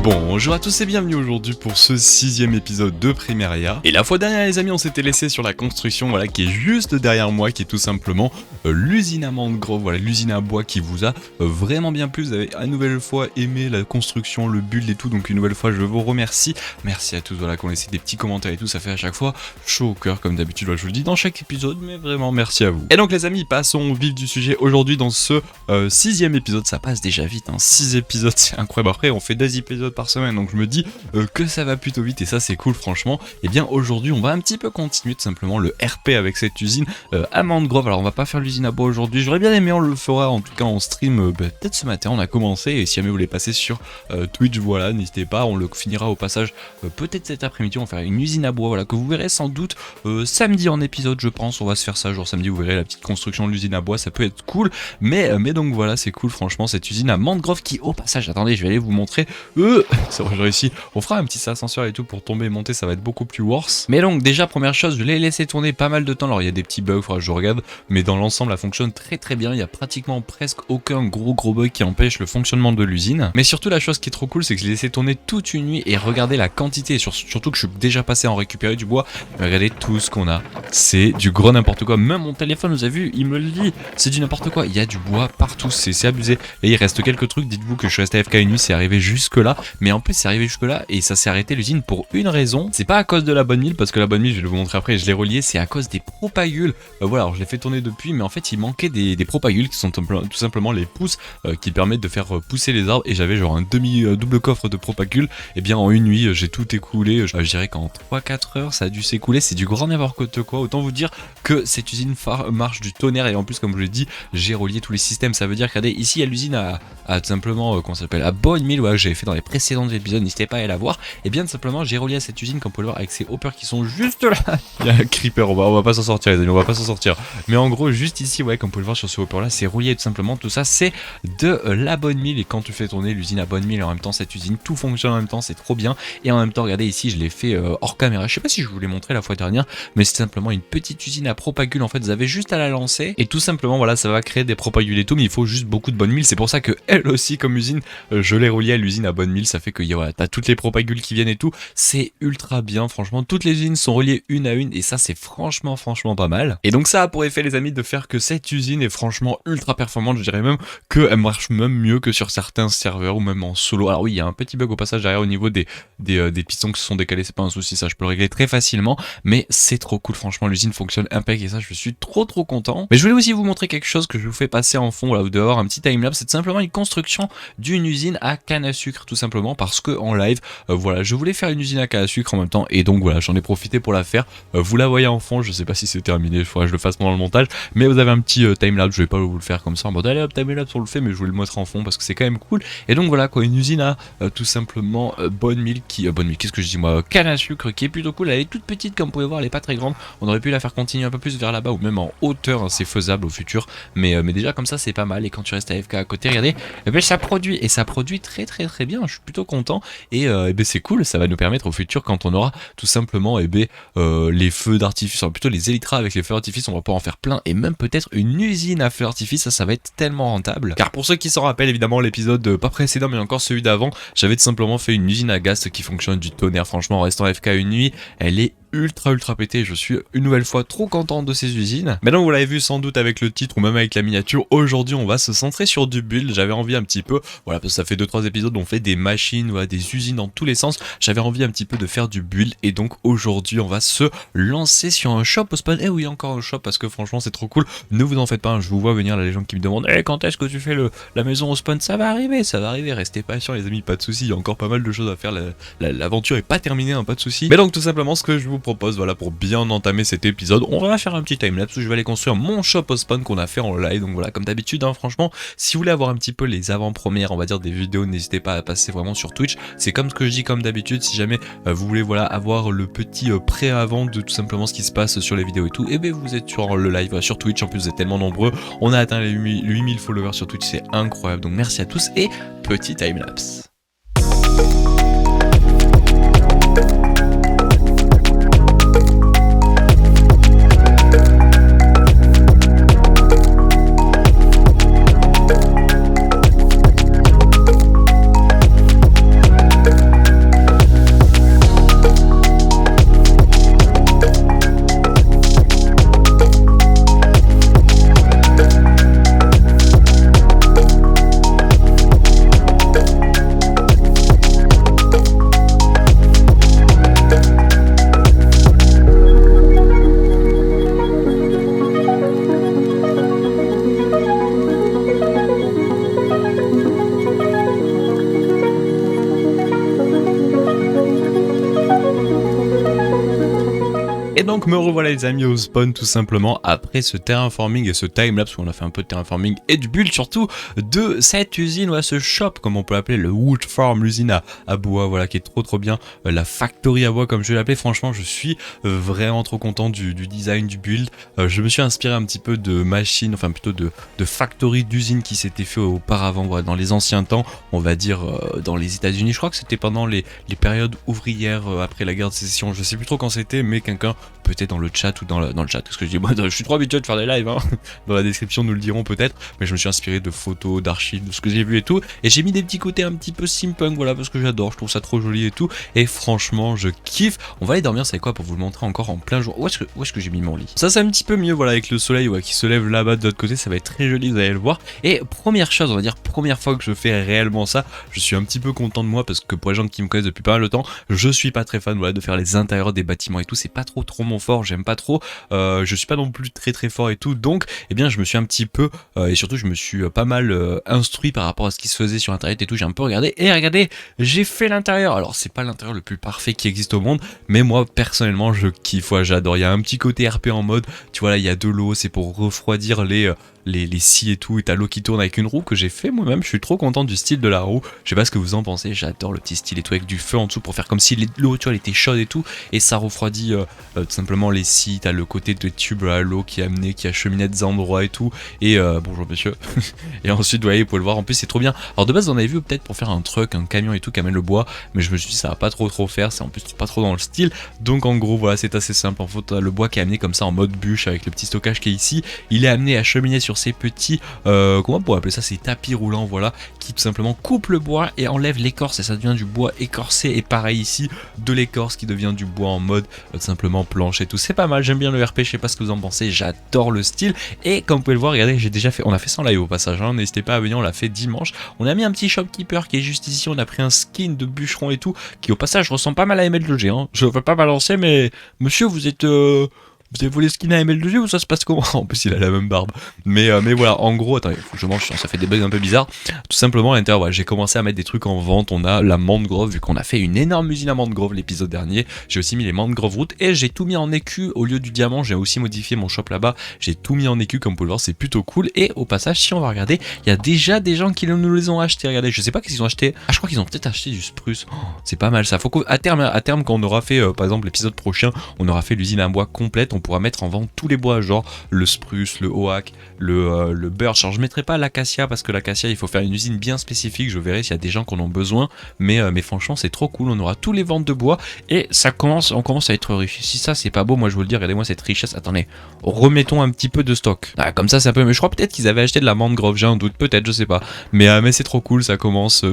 Bonjour à tous et bienvenue aujourd'hui pour ce 6ème épisode de Primaria. Et la fois dernière les amis on s'était laissé sur la construction qui est juste derrière moi, qui est tout simplement l'usine à Mangrove, l'usine à bois qui vous a vraiment bien plu. Vous avez à nouvelle fois aimé la construction, le build et tout, donc une nouvelle fois je vous remercie. Merci à tous qui ont laissé des petits commentaires et tout, ça fait à chaque fois chaud au cœur comme d'habitude, je vous le dis dans chaque épisode, mais vraiment merci à vous. Et donc les amis, passons au vif du sujet aujourd'hui dans ce 6ème épisode. Ça passe déjà vite, 6 épisodes, c'est incroyable. Après on fait 2 épisodes par semaine, donc je me dis que ça va plutôt vite et ça c'est cool franchement. Et bien aujourd'hui on va un petit peu continuer tout simplement le RP avec cette usine à Mangrove. Alors on va pas faire l'usine à bois aujourd'hui, j'aurais bien aimé, on le fera en tout cas en stream peut-être ce matin, on a commencé, et si jamais vous voulez passer sur Twitch, n'hésitez pas, on le finira au passage peut-être cet après-midi. On va faire une usine à bois que vous verrez sans doute samedi en épisode, je pense. On va se faire ça jour samedi, vous verrez la petite construction de l'usine à bois, ça peut être cool. Mais donc voilà, c'est cool franchement cette usine à Mangrove qui au passage, attendez, je vais aller vous montrer. C'est vrai, j'ai réussi. On fera un petit ascenseur et tout pour tomber et monter, ça va être beaucoup plus worse. Mais donc déjà première chose, je l'ai laissé tourner pas mal de temps. Alors il y a des petits bugs, il faudra que je regarde, mais dans l'ensemble elle fonctionne très bien. Il y a pratiquement presque aucun gros bug qui empêche le fonctionnement de l'usine. Mais surtout la chose qui est trop cool, c'est que je l'ai laissé tourner toute une nuit et regardez la quantité, surtout que je suis déjà passé à en récupérer du bois. Regardez tout ce qu'on a, c'est du gros n'importe quoi. Même mon téléphone, vous avez vu, il me le dit, c'est du n'importe quoi. Il y a du bois partout, c'est abusé. Et il reste quelques trucs, dites-vous que je suis resté AFK une nuit, c'est arrivé jusque là. Mais en plus c'est arrivé jusque là et ça s'est arrêté l'usine pour une raison. C'est pas à cause de la bonne mille, parce que la bonne mille je vais vous montrer après, je l'ai relié, c'est à cause des propagules. Alors je l'ai fait tourner depuis, mais en fait il manquait des propagules qui sont tout simplement les pousses qui permettent de faire pousser les arbres. Et j'avais genre un double coffre de propagules. Et bien en une nuit j'ai tout écoulé, je dirais qu'en 3-4 heures ça a dû s'écouler. C'est du grand n'importe quoi, autant vous dire que cette usine marche du tonnerre. Et en plus comme je vous l'ai dit, j'ai relié tous les systèmes. Ça veut dire, regardez, ici il y a l'usine à tout simplement, comment ça s'appelle, à Bonne Mille, que j'avais fait dans les précédents épisodes, n'hésitez pas à aller la voir. Et bien tout simplement j'ai relié à cette usine, comme vous pouvez le voir, avec ces hoppers qui sont juste là. Il y a un creeper, on va pas s'en sortir les amis, on va pas s'en sortir. Mais en gros juste ici, comme vous pouvez le voir sur ce hopper là, c'est relié tout simplement. Tout ça c'est de la Bonne Mille, et quand tu fais tourner l'usine à Bonne Mille en même temps, cette usine, tout fonctionne en même temps, c'est trop bien. Et en même temps regardez ici, je l'ai fait hors caméra, je sais pas si je vous l'ai montré la fois dernière, mais c'est simplement une petite usine à propagules. En fait vous avez juste à la lancer et tout simplement ça va créer des propagules et tout, mais il faut juste beaucoup de Bonne Mille. C'est pour ça que elle aussi comme usine, je l'ai relié à l'usine à Bonne Mille. Ça fait que t'as toutes les propagules qui viennent et tout, c'est ultra bien franchement. Toutes les usines sont reliées une à une et ça c'est franchement pas mal. Et donc ça a pour effet les amis de faire que cette usine est franchement ultra performante. Je dirais même qu'elle marche même mieux que sur certains serveurs ou même en solo. Alors oui, il y a un petit bug au passage derrière au niveau des pistons qui se sont décalés, c'est pas un souci, ça je peux le régler très facilement, mais c'est trop cool franchement, l'usine fonctionne impeccable et ça je suis trop content. Mais je voulais aussi vous montrer quelque chose que je vous fais passer en fond, vous devez avoir un petit timelapse. C'est tout simplement une construction d'une usine à canne à sucre, tout simplement parce que en live je voulais faire une usine à canne à sucre en même temps, et donc j'en ai profité pour la faire. Vous la voyez en fond, je sais pas si c'est terminé, il faudrait que je le fasse pendant le montage, mais vous avez un petit timelapse. Je vais pas vous le faire comme ça en mode allez hop timelapse on le fait, mais je voulais le montrer en fond parce que c'est quand même cool. Et donc une usine à tout simplement Bonne Mille qu'est-ce que je dis moi, canne à sucre, qui est plutôt cool. Elle est toute petite comme vous pouvez voir, elle est pas très grande, on aurait pu la faire continuer un peu plus vers là-bas ou même en hauteur, c'est faisable au futur, mais déjà comme ça c'est pas mal. Et quand tu restes AFK à côté, regardez, ça produit, et ça produit très bien, je suis plutôt content. Et c'est cool, ça va nous permettre au futur, quand on aura tout simplement les feux d'artifice, plutôt les élytras avec les feux d'artifice, on va pouvoir en faire plein, et même peut-être une usine à feux d'artifice. Ça va être tellement rentable, car pour ceux qui s'en rappellent évidemment l'épisode pas précédent mais encore celui d'avant, j'avais tout simplement fait une usine à gaz qui fonctionne du tonnerre. Franchement en restant AFK une nuit, elle est ultra pété. Je suis une nouvelle fois trop content de ces usines. Maintenant vous l'avez vu sans doute avec le titre ou même avec la miniature, aujourd'hui on va se centrer sur du build. J'avais envie un petit peu, parce que ça fait 2-3 épisodes on fait des machines, des usines dans tous les sens. J'avais envie un petit peu de faire du build, et donc aujourd'hui on va se lancer sur un shop au spawn. Et oui, encore un shop, parce que franchement c'est trop cool. Ne vous en faites pas, je vous vois venir là, les gens qui me demandent quand est-ce que tu fais la maison au spawn. Ça va arriver, restez patients les amis, pas de soucis, il y a encore pas mal de choses à faire, l'aventure est pas terminée, pas de soucis. Mais donc tout simplement ce que je vous propose, pour bien entamer cet épisode, on va faire un petit timelapse où je vais aller construire mon shop au spawn qu'on a fait en live. Donc comme d'habitude, franchement, si vous voulez avoir un petit peu les avant-premières, on va dire, des vidéos, n'hésitez pas à passer vraiment sur Twitch. C'est comme ce que je dis comme d'habitude, si jamais vous voulez avoir le petit pré-avant de tout simplement ce qui se passe sur les vidéos et tout, et vous êtes sur le live sur Twitch. En plus vous êtes tellement nombreux, on a atteint les 8000 followers sur Twitch, c'est incroyable, donc merci à tous et petit timelapse. donc me revoilà les amis au spawn tout simplement après ce terraforming et ce timelapse où on a fait un peu de terraforming et du build surtout de cette usine, voilà, ce shop comme on peut l'appeler, le wood farm, l'usine à bois, voilà, qui est trop bien, la factory à bois comme je vais l'appeler. Franchement je suis vraiment trop content du design du build. Je me suis inspiré un petit peu de machines, enfin plutôt de factory d'usines qui s'étaient fait auparavant, voilà, dans les anciens temps, on va dire dans les États-Unis. Je crois que c'était pendant les périodes ouvrières après la guerre de sécession, je sais plus trop quand c'était, mais quelqu'un peut-être dans le chat ou dans le chat, parce que je dis moi je suis trop habitué de faire des lives, hein. Dans la description nous le dirons peut-être, mais je me suis inspiré de photos, d'archives, de ce que j'ai vu et tout, et j'ai mis des petits côtés un petit peu steampunk, voilà, parce que j'adore, je trouve ça trop joli et tout, et franchement je kiffe. On va aller dormir, c'est quoi, pour vous le montrer encore en plein jour. Où est-ce que j'ai mis mon lit? Ça c'est un petit peu mieux, voilà, avec le soleil, ouais, qui se lève là-bas de l'autre côté, ça va être très joli, vous allez le voir. Et première chose, on va dire première fois que je fais réellement ça, je suis un petit peu content de moi, parce que pour les gens qui me connaissent depuis pas mal de temps, je suis pas très fan, voilà, de faire les intérieurs des bâtiments et tout, c'est pas trop mon fort, j'aime pas trop, je suis pas non plus très fort et tout, donc eh bien je me suis un petit peu et surtout je me suis pas mal instruit par rapport à ce qui se faisait sur internet et tout, j'ai un peu regardé, et regardez, j'ai fait l'intérieur. Alors c'est pas l'intérieur le plus parfait qui existe au monde, mais moi personnellement je kiffe, ouais, j'adore. Il y a un petit côté RP en mode, tu vois là, il y a de l'eau, c'est pour refroidir les scies et tout, et t'as l'eau qui tourne avec une roue que j'ai fait moi-même. Je suis trop content du style de la roue, je sais pas ce que vous en pensez, j'adore le petit style et tout, avec du feu en dessous pour faire comme si l'eau, tu vois, elle était chaude et tout, et ça refroidit tout simplement les scies. T'as le côté de tube à l'eau qui est amené, qui acheminé des endroits et tout, et bonjour monsieur. Et ensuite, vous pouvez le voir, en plus c'est trop bien. Alors de base on avait vu peut-être pour faire un truck, un camion et tout qui amène le bois, mais je me suis dit ça va pas trop faire, c'est en plus pas trop dans le style, donc en gros voilà, c'est assez simple. En fait le bois qui est amené comme ça en mode bûche avec le petit stockage qui est ici, il est amené à cheminer sur ces petits, comment on pourrait appeler ça, ces tapis roulants, voilà, qui tout simplement coupent le bois et enlèvent l'écorce, et ça devient du bois écorcé. Et pareil ici, de l'écorce qui devient du bois en mode tout simplement planche et tout. C'est pas mal, j'aime bien le RP, je sais pas ce que vous en pensez, j'adore le style. Et comme vous pouvez le voir, regardez, j'ai déjà fait, on a fait ça en live au passage, hein, n'hésitez pas à venir, on l'a fait dimanche. On a mis un petit shopkeeper qui est juste ici, on a pris un skin de bûcheron et tout, qui au passage ressemble pas mal à ML2G, hein. Je veux pas balancer, mais monsieur, vous avez volé skin à ML2G ou ça se passe comment? En plus il a la même barbe. Mais voilà, en gros, attendez, faut que je mange, ça fait des bugs un peu bizarres. Tout simplement à l'intérieur, voilà, j'ai commencé à mettre des trucs en vente. On a la mangrove, vu qu'on a fait une énorme usine à mangrove l'épisode dernier. J'ai aussi mis les mangrove routes, et j'ai tout mis en écu au lieu du diamant. J'ai aussi modifié mon shop là-bas, j'ai tout mis en écu comme vous pouvez le voir, c'est plutôt cool. Et au passage, si on va regarder, il y a déjà des gens qui nous les ont achetés. Regardez, je sais pas qu'est-ce qu'ils ont acheté. Ah, je crois qu'ils ont peut-être acheté du spruce. Oh, c'est pas mal ça. Faut qu'à terme, quand on aura fait par exemple l'épisode prochain, on aura fait l'usine à bois complète, on pourra mettre en vente tous les bois, genre le spruce, le oak, le birch. Alors je mettrai pas l'acacia parce que l'acacia il faut faire une usine bien spécifique, je verrai s'il y a des gens qui en ont besoin, mais franchement c'est trop cool, on aura tous les ventes de bois et on commence à être riche. Si ça c'est pas beau, moi je vous le dis, regardez-moi cette richesse. Attendez, remettons un petit peu de stock. Ah, comme ça c'est un peu, mais je crois peut-être qu'ils avaient acheté de la mangrove, j'ai un doute, peut-être, je sais pas, mais c'est trop cool, ça commence,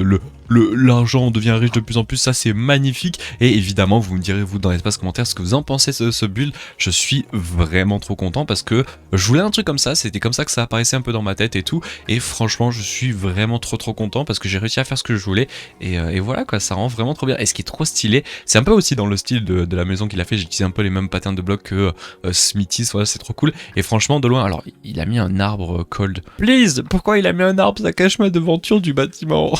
l'argent, on devient riche de plus en plus, ça c'est magnifique. Et évidemment vous me direz vous dans l'espace commentaire ce que vous en pensez de ce build. Je suis vraiment trop content parce que je voulais un truc comme ça, c'était comme ça que ça apparaissait un peu dans ma tête et tout, et franchement je suis vraiment trop content parce que j'ai réussi à faire ce que je voulais, et voilà quoi, ça rend vraiment trop bien. Et ce qui est trop stylé, c'est un peu aussi dans le style de la maison qu'il a fait, j'ai utilisé un peu les mêmes patterns de blocs que Smithy's, voilà, c'est trop cool. Et franchement de loin, alors il a mis un arbre cold, please, pourquoi il a mis un arbre, ça cache ma devanture du bâtiment.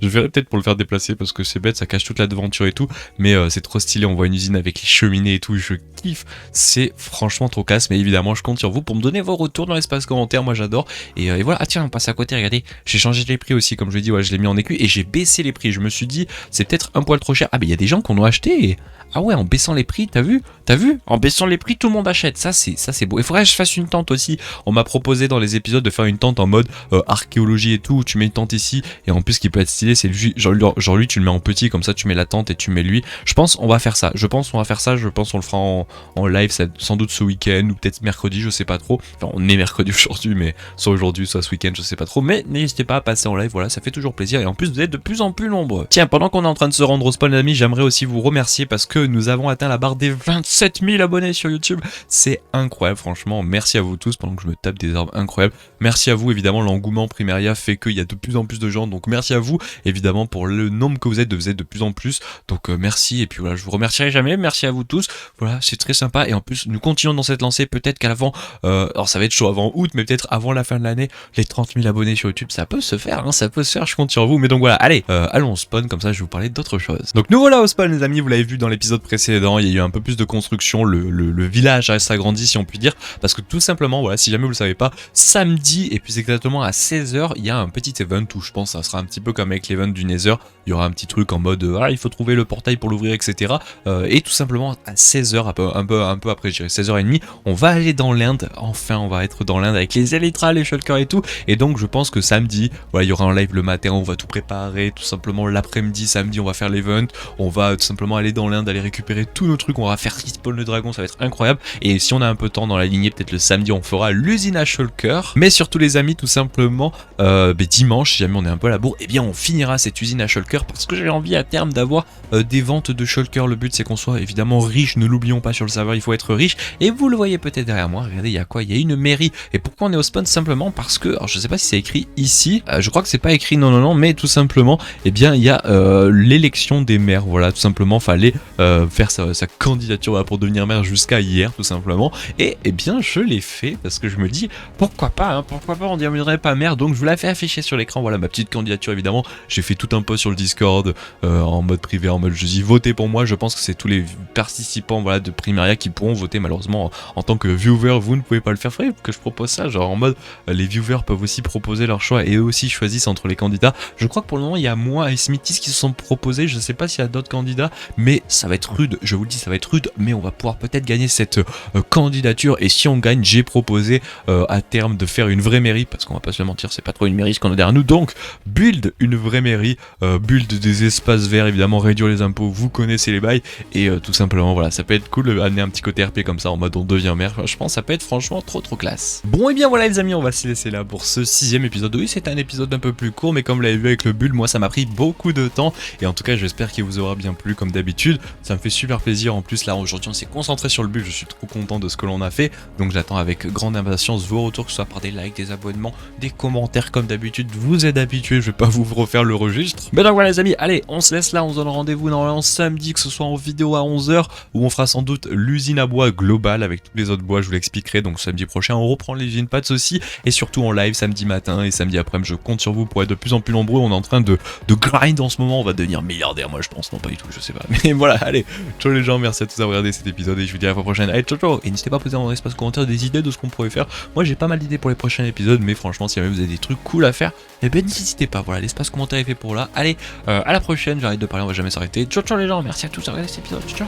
Je verrai peut-être pour le faire déplacer parce que c'est bête, ça cache toute la devanture et tout, mais c'est trop stylé, on voit une usine avec les cheminées et tout, je kiffe, c'est franchement trop classe. Mais évidemment je compte sur vous pour me donner vos retours dans l'espace commentaire, moi j'adore. Et voilà, ah tiens, on passe à côté, regardez, j'ai changé les prix aussi, comme je l'ai dit, ouais, je l'ai mis en écu et j'ai baissé les prix. Je me suis dit c'est peut-être un poil trop cher. Ah mais il y a des gens qui en ont acheté et... Ah ouais, en baissant les prix, t'as vu, en baissant les prix tout le monde achète, ça c'est beau. Il faudrait que je fasse une tente aussi, on m'a proposé dans les épisodes de faire une tente en mode archéologie et tout, où tu mets une tente ici, et en plus ce qui peut être stylé c'est genre lui tu le mets en petit, comme ça tu mets la tente et tu mets lui. Je pense on va faire ça, je pense on le fera en live, sans doute ce week-end ou peut-être mercredi, je sais pas trop. Enfin on est mercredi aujourd'hui, mais soit aujourd'hui soit ce week-end, je sais pas trop, mais n'hésitez pas à passer en live, voilà, ça fait toujours plaisir. Et en plus vous êtes de plus en plus nombreux. Tiens, pendant qu'on est en train de se rendre au spawn les amis, j'aimerais aussi vous remercier parce que nous avons atteint la barre des 27 000 abonnés sur YouTube. C'est incroyable, franchement, merci à vous tous pendant que je me tape des arbres incroyables. Merci à vous, évidemment l'engouement Primaria fait qu'il y a de plus en plus de gens, donc merci à vous évidemment pour le nombre que vous êtes de plus en plus, donc merci. Et puis voilà, je vous remercierai jamais, merci à vous tous, voilà, c'est très sympa. Et en plus plus, nous continuons dans cette lancée, peut-être qu'à l'avant, alors ça va être chaud avant août, mais peut-être avant la fin de l'année, les 30 000 abonnés sur YouTube, ça peut se faire, hein, ça peut se faire, je compte sur vous. Mais donc voilà, allez, allons au spawn, comme ça je vais vous parler d'autre chose. Donc nous voilà au spawn les amis, vous l'avez vu dans l'épisode précédent, il y a eu un peu plus de construction, le village reste agrandi si on peut dire, parce que tout simplement, voilà, si jamais vous le savez pas, samedi, et puis exactement à 16h, il y a un petit event où je pense que ça sera un petit peu comme avec l'event du Nether, il y aura un petit truc en mode, voilà, il faut trouver le portail pour l'ouvrir, etc. Et tout simplement à 16h, un peu après, je dirais 16h30, on va aller dans l'Inde, enfin on va être dans l'Inde avec les Elytra, les shulkers et tout, et donc je pense que samedi, voilà, il y aura un live le matin, on va tout préparer, tout simplement l'après-midi, samedi, on va faire l'event, on va tout simplement aller dans l'Inde, aller récupérer tous nos trucs, on va faire respawn le dragon, ça va être incroyable, et si on a un peu de temps dans la lignée, peut-être le samedi, on fera l'usine à shulker, mais surtout les amis, tout simplement, dimanche, si jamais on est un peu à la bourre, eh bien on finira cette usine à shulker, parce que j'ai envie à terme d'avoir des ventes de shulker, le but c'est qu'on soit évidemment riche, ne l'oublions pas sur le serveur, il faut être riche, et vous le voyez peut-être derrière moi, regardez, il y a quoi? Il y a une mairie, et pourquoi on est au spawn? Simplement parce que, alors je sais pas si c'est écrit ici, je crois que c'est pas écrit, non, mais tout simplement, eh bien il y a l'élection des maires, voilà, tout simplement, fallait faire sa candidature voilà, pour devenir maire jusqu'à hier, tout simplement, et eh bien je l'ai fait, parce que je me dis, pourquoi pas, on ne deviendrait pas maire, donc je vous la fais afficher sur l'écran, voilà ma petite candidature évidemment, j'ai fait tout un post sur le Discord, en mode privé, en mode je dis votez pour moi, je pense que c'est tous les participants voilà, de Primaria qui pourront voter, malheureusement en tant que viewer, vous ne pouvez pas le faire, faudrait que je propose ça, genre en mode les viewers peuvent aussi proposer leur choix et eux aussi choisissent entre les candidats. Je crois que pour le moment il y a moi et Smithies qui se sont proposés, je sais pas s'il y a d'autres candidats, mais ça va être rude, je vous le dis, ça va être rude, mais on va pouvoir peut-être gagner cette candidature, et si on gagne, j'ai proposé à terme de faire une vraie mairie, parce qu'on va pas se mentir, c'est pas trop une mairie ce qu'on a derrière nous, donc build une vraie mairie, build des espaces verts, évidemment réduire les impôts, vous connaissez les bails, et tout simplement voilà, ça peut être cool, amener un petit côté RP comme ça en mode on devient maire, je pense que ça peut être franchement trop classe. Bon et bien voilà les amis, on va se laisser là pour ce 6ème épisode. Oui, c'est un épisode un peu plus court, mais comme vous l'avez vu avec le build, moi ça m'a pris beaucoup de temps, et en tout cas j'espère qu'il vous aura bien plu comme d'habitude, ça me fait super plaisir. En plus là aujourd'hui on s'est concentré sur le build, je suis trop content de ce que l'on a fait, donc j'attends avec grande impatience vos retours, que ce soit par des likes, des abonnements, des commentaires comme d'habitude, vous êtes habitués, je vais pas vous refaire le registre. Mais donc voilà les amis, allez, on se laisse là, on se donne rendez-vous normalement samedi, que ce soit en vidéo à 11h, où on fera sans doute l'usine à bois globale avec tous les autres bois, je vous l'expliquerai, donc samedi prochain on reprend l'usine, pas de soucis, et surtout en live samedi matin et samedi après-midi, je compte sur vous pour être de plus en plus nombreux, on est en train de grind en ce moment, on va devenir milliardaire moi je pense, non pas du tout, je sais pas, mais voilà, allez, ciao les gens, merci à tous d'avoir regardé cet épisode, et je vous dis à la fois prochaine, allez ciao, et n'hésitez pas à poser dans l'espace commentaire des idées de ce qu'on pourrait faire, moi j'ai pas mal d'idées pour les prochains épisodes, mais franchement si jamais vous avez des trucs cool à faire, et ben n'hésitez pas, voilà, l'espace commentaire est fait pour là, allez, à la prochaine, j'arrête de parler, on va jamais s'arrêter, ciao les gens, merci à tous d'avoir regardé cet épisode, ciao.